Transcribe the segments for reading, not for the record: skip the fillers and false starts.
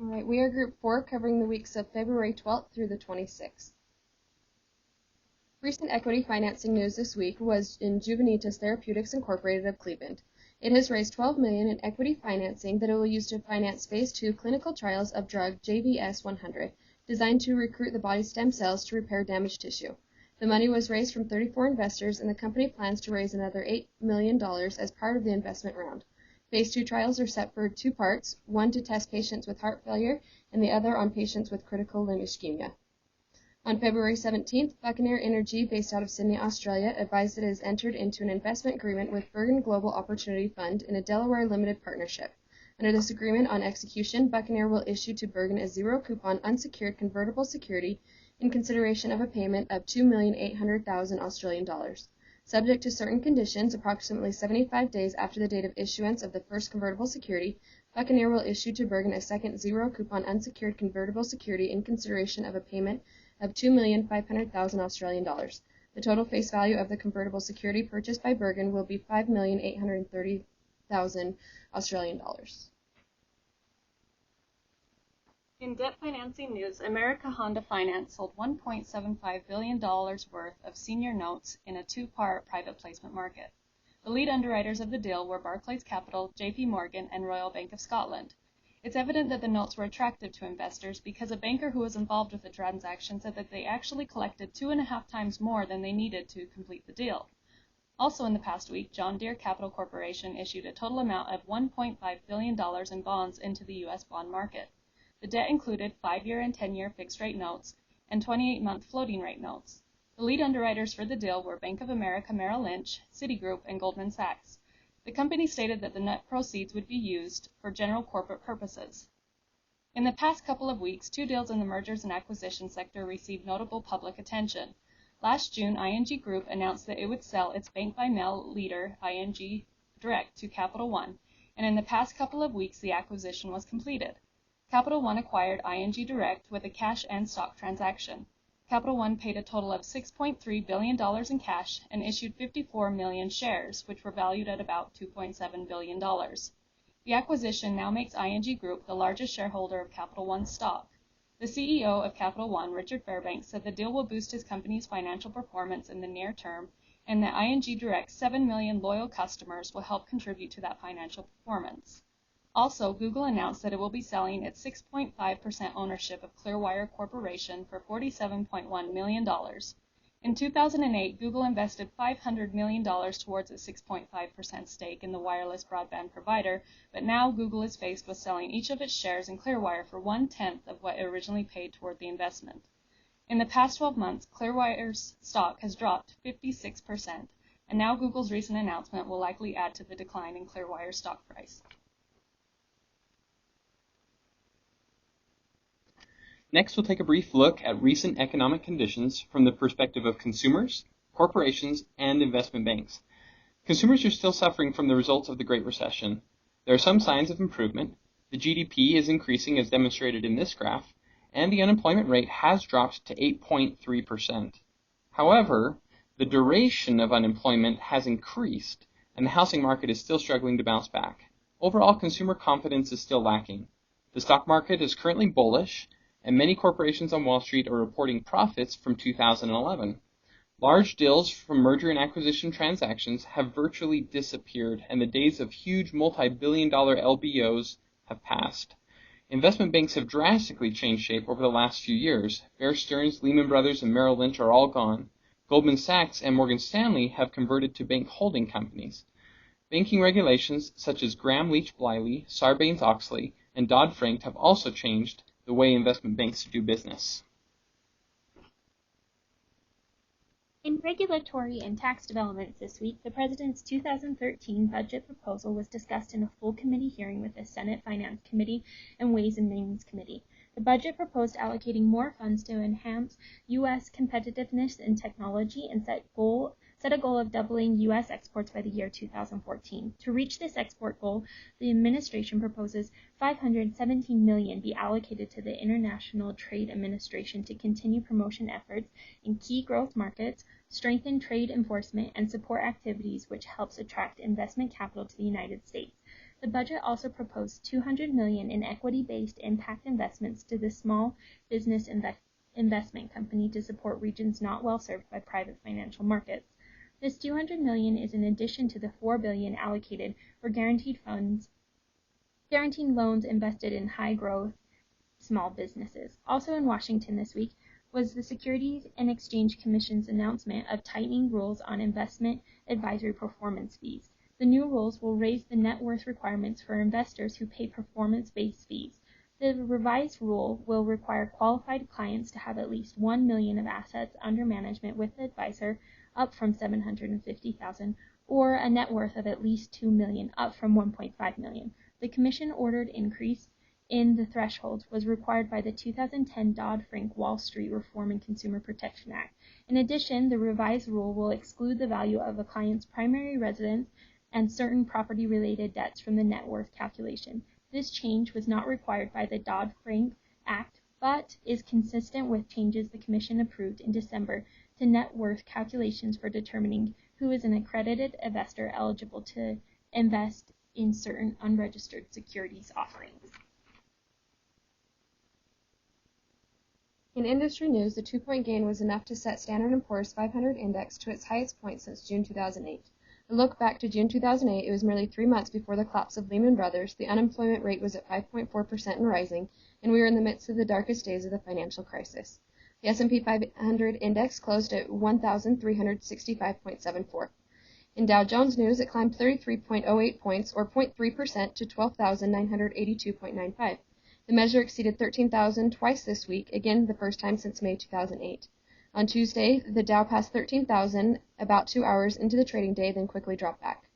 All right, we are Group 4, covering the weeks of February 12th through the 26th. Recent equity financing news this week was in Juvenitas Therapeutics Incorporated of Cleveland. It has raised $12 million in equity financing that it will use to finance Phase 2 clinical trials of drug JVS-100, designed to recruit the body's stem cells to repair damaged tissue. The money was raised from 34 investors, and the company plans to raise another $8 million as part of the investment round. Phase 2 trials are set for 2 parts, one to test patients with heart failure and the other on patients with critical limb ischemia. On February 17th, Buccaneer Energy, based out of Sydney, Australia, advised that it has entered into an investment agreement with Bergen Global Opportunity Fund in a Delaware limited partnership. Under this agreement, on execution, Buccaneer will issue to Bergen a zero-coupon unsecured convertible security in consideration of a payment of $2,800,000 Australian dollars. Subject to certain conditions, approximately 75 days after the date of issuance of the first convertible security, Buccaneer will issue to Bergen a second zero-coupon unsecured convertible security in consideration of a payment of $2,500,000 Australian dollars. The total face value of the convertible security purchased by Bergen will be $5,830,000 Australian dollars. In debt financing news, America Honda Finance sold $1.75 billion worth of senior notes in a 2-part private placement market. The lead underwriters of the deal were Barclays Capital, JP Morgan, and Royal Bank of Scotland. It's evident that the notes were attractive to investors because a banker who was involved with the transaction said that they actually collected 2.5 times more than they needed to complete the deal. Also in the past week, John Deere Capital Corporation issued a total amount of $1.5 billion in bonds into the U.S. bond market. The debt included 5-year and 10-year fixed-rate notes and 28-month floating-rate notes. The lead underwriters for the deal were Bank of America Merrill Lynch, Citigroup, and Goldman Sachs. The company stated that the net proceeds would be used for general corporate purposes. In the past couple of weeks, 2 deals in the mergers and acquisitions sector received notable public attention. Last June, ING Group announced that it would sell its bank-by-mail leader, ING Direct, to Capital One, and in the past couple of weeks the acquisition was completed. Capital One acquired ING Direct with a cash and stock transaction. Capital One paid a total of $6.3 billion in cash and issued 54 million shares, which were valued at about $2.7 billion. The acquisition now makes ING Group the largest shareholder of Capital One stock. The CEO of Capital One, Richard Fairbanks, said the deal will boost his company's financial performance in the near term, and that ING Direct's 7 million loyal customers will help contribute to that financial performance. Also, Google announced that it will be selling its 6.5% ownership of Clearwire Corporation for $47.1 million. In 2008, Google invested $500 million towards its 6.5% stake in the wireless broadband provider, but now Google is faced with selling each of its shares in Clearwire for 1/10 of what it originally paid toward the investment. In the past 12 months, Clearwire's stock has dropped 56%, and now Google's recent announcement will likely add to the decline in Clearwire's stock price. Next, we'll take a brief look at recent economic conditions from the perspective of consumers, corporations, and investment banks. Consumers are still suffering from the results of the Great Recession. There are some signs of improvement. The GDP is increasing as demonstrated in this graph, and the unemployment rate has dropped to 8.3%. However, the duration of unemployment has increased, and the housing market is still struggling to bounce back. Overall, consumer confidence is still lacking. The stock market is currently bullish, and many corporations on Wall Street are reporting profits from 2011. Large deals from merger and acquisition transactions have virtually disappeared, and the days of huge multi-billion-dollar LBOs have passed. Investment banks have drastically changed shape over the last few years. Bear Stearns, Lehman Brothers, and Merrill Lynch are all gone. Goldman Sachs and Morgan Stanley have converted to bank holding companies. Banking regulations such as Gramm-Leach-Bliley, Sarbanes-Oxley, and Dodd-Frank have also changed the way investment banks do business. In regulatory and tax developments this week, the President's 2013 budget proposal was discussed in a full committee hearing with the Senate Finance Committee and Ways and Means Committee. The budget proposed allocating more funds to enhance U.S. competitiveness in technology and set set a goal of doubling U.S. exports by the year 2014. To reach this export goal, the administration proposes $517 million be allocated to the International Trade Administration to continue promotion efforts in key growth markets, strengthen trade enforcement, and support activities which helps attract investment capital to the United States. The budget also proposed $200 million in equity-based impact investments to the Small Business Investment Company to support regions not well served by private financial markets. This $200 million is in addition to the $4 billion allocated for guaranteed funds, guaranteeing loans invested in high-growth small businesses. Also in Washington this week was the Securities and Exchange Commission's announcement of tightening rules on investment advisory performance fees. The new rules will raise the net worth requirements for investors who pay performance-based fees. The revised rule will require qualified clients to have at least $1 million of assets under management with the advisor, up from $750,000, or a net worth of at least $2 million, up from $1.5 million. The Commission ordered increase in the thresholds was required by the 2010 Dodd-Frank Wall Street Reform and Consumer Protection Act. In addition, the revised rule will exclude the value of a client's primary residence and certain property-related debts from the net worth calculation. This change was not required by the Dodd-Frank Act, but is consistent with changes the Commission approved in December to net worth calculations for determining who is an accredited investor eligible to invest in certain unregistered securities offerings. In industry news, the 2-point gain was enough to set Standard & Poor's 500 index to its highest point since June 2008. A look back to June 2008, it was merely 3 months before the collapse of Lehman Brothers, the unemployment rate was at 5.4% and rising, and we were in the midst of the darkest days of the financial crisis. The S&P 500 index closed at 1,365.74. In Dow Jones news, it climbed 33.08 points, or 0.3%, to 12,982.95. The measure exceeded 13,000 twice this week, again the first time since May 2008. On Tuesday, the Dow passed 13,000 about 2 hours into the trading day, then quickly dropped back.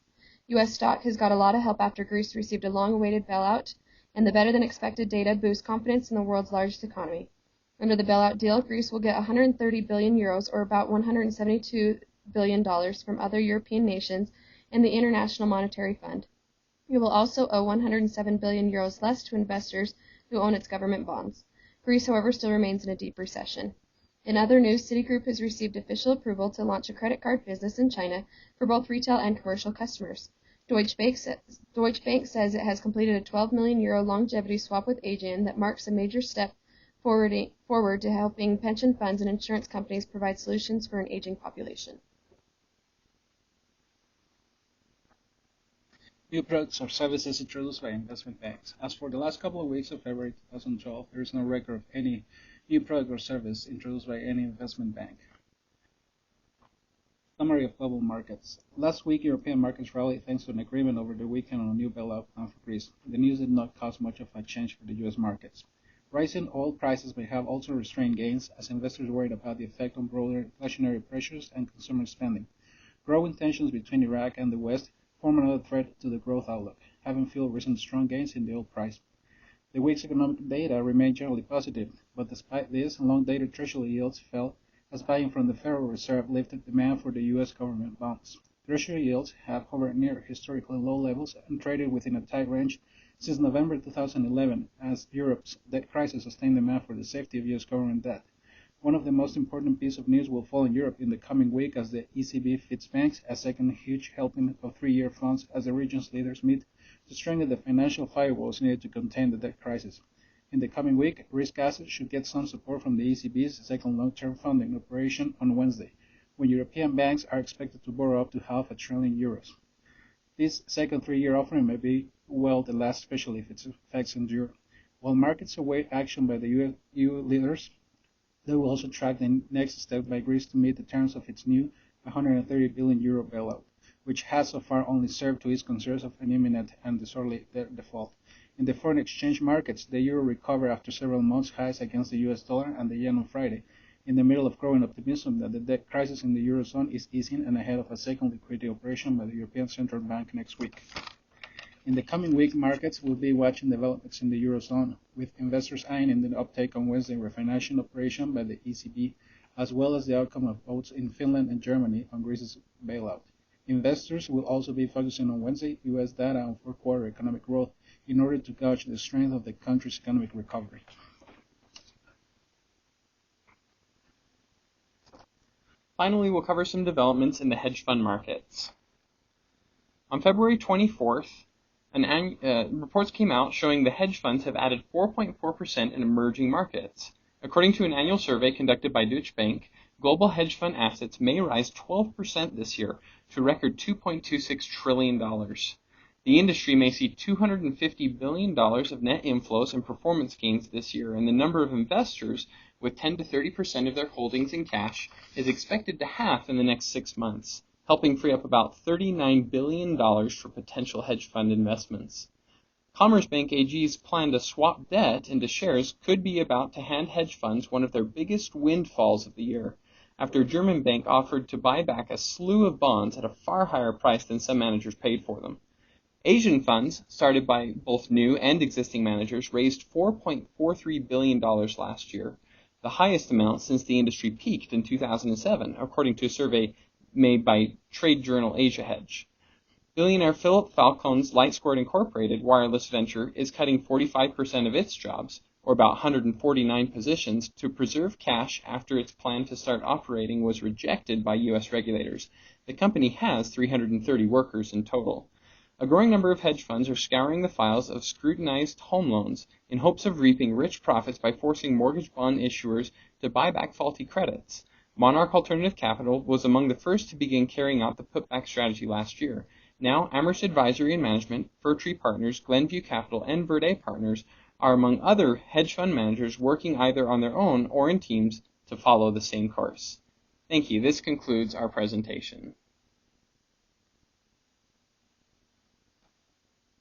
U.S. stock has got a lot of help after Greece received a long-awaited bailout, and the better-than-expected data boosts confidence in the world's largest economy. Under the bailout deal, Greece will get 130 billion euros, or about $172 billion, from other European nations and the International Monetary Fund. It will also owe 107 billion euros less to investors who own its government bonds. Greece, however, still remains in a deep recession. In other news, Citigroup has received official approval to launch a credit card business in China for both retail and commercial customers. Deutsche Bank says it has completed a 12 million euro longevity swap with Aegean that marks a major step forward to helping pension funds and insurance companies provide solutions for an aging population. New products or services introduced by investment banks. As for the last couple of weeks of February 2012, there is no record of any new product or service introduced by any investment bank. Summary of global markets. Last week, European markets rallied thanks to an agreement over the weekend on a new bailout plan for Greece. The news did not cause much of a change for the U.S. markets. Rising oil prices may have also restrained gains as investors worried about the effect on broader inflationary pressures and consumer spending. Growing tensions between Iraq and the West form another threat to the growth outlook, having fueled recent strong gains in the oil price. The week's economic data remained generally positive, but despite this, long-dated Treasury yields fell as buying from the Federal Reserve lifted demand for the U.S. government bonds. Treasury yields have hovered near historically low levels and traded within a tight range since November 2011 as Europe's debt crisis sustained demand for the safety of U.S. government debt. One of the most important pieces of news will fall in Europe in the coming week as the ECB feeds banks a second huge helping of 3-year funds as the region's leaders meet to strengthen the financial firewalls needed to contain the debt crisis. In the coming week, risk assets should get some support from the ECB's second long-term funding operation on Wednesday, when European banks are expected to borrow up to €500 billion. This second 3-year offering may be well the last, especially if its effects endure. While markets await action by the EU leaders, they will also track the next step by Greece to meet the terms of its new €130 billion bailout, which has so far only served to ease concerns of an imminent and disorderly default. In the foreign exchange markets, the euro recovered after several months' highs against the US dollar and the yen on Friday, in the middle of growing optimism that the debt crisis in the Eurozone is easing and ahead of a second liquidity operation by the European Central Bank next week. In the coming week, markets will be watching developments in the Eurozone, with investors eyeing in the uptake on Wednesday refinancing operation by the ECB as well as the outcome of votes in Finland and Germany on Greece's bailout. Investors will also be focusing on Wednesday U.S. data on fourth quarter economic growth in order to gauge the strength of the country's economic recovery. Finally, we'll cover some developments in the hedge fund markets. On February 24th, reports came out showing the hedge funds have added 4.4% in emerging markets. According to an annual survey conducted by Deutsche Bank, global hedge fund assets may rise 12% this year to a record $2.26 trillion. The industry may see $250 billion of net inflows and performance gains this year, and the number of investors with 10 to 30% of their holdings in cash is expected to halve in the next 6 months, helping free up about $39 billion for potential hedge fund investments. Commerzbank AG's plan to swap debt into shares could be about to hand hedge funds one of their biggest windfalls of the year, after a German bank offered to buy back a slew of bonds at a far higher price than some managers paid for them. Asian funds, started by both new and existing managers, raised $4.43 billion last year, the highest amount since the industry peaked in 2007, according to a survey made by trade journal Asia Hedge. Billionaire Philip Falcon's Lightsquared Incorporated wireless venture is cutting 45% of its jobs, or about 149 positions, to preserve cash after its plan to start operating was rejected by U.S. regulators. The company has 330 workers in total. A growing number of hedge funds are scouring the files of scrutinized home loans in hopes of reaping rich profits by forcing mortgage bond issuers to buy back faulty credits. Monarch Alternative Capital was among the first to begin carrying out the putback strategy last year. Now, Amherst Advisory and Management, Fir Tree Partners, Glenview Capital, and Verde Partners are among other hedge fund managers working either on their own or in teams to follow the same course. Thank you. This concludes our presentation.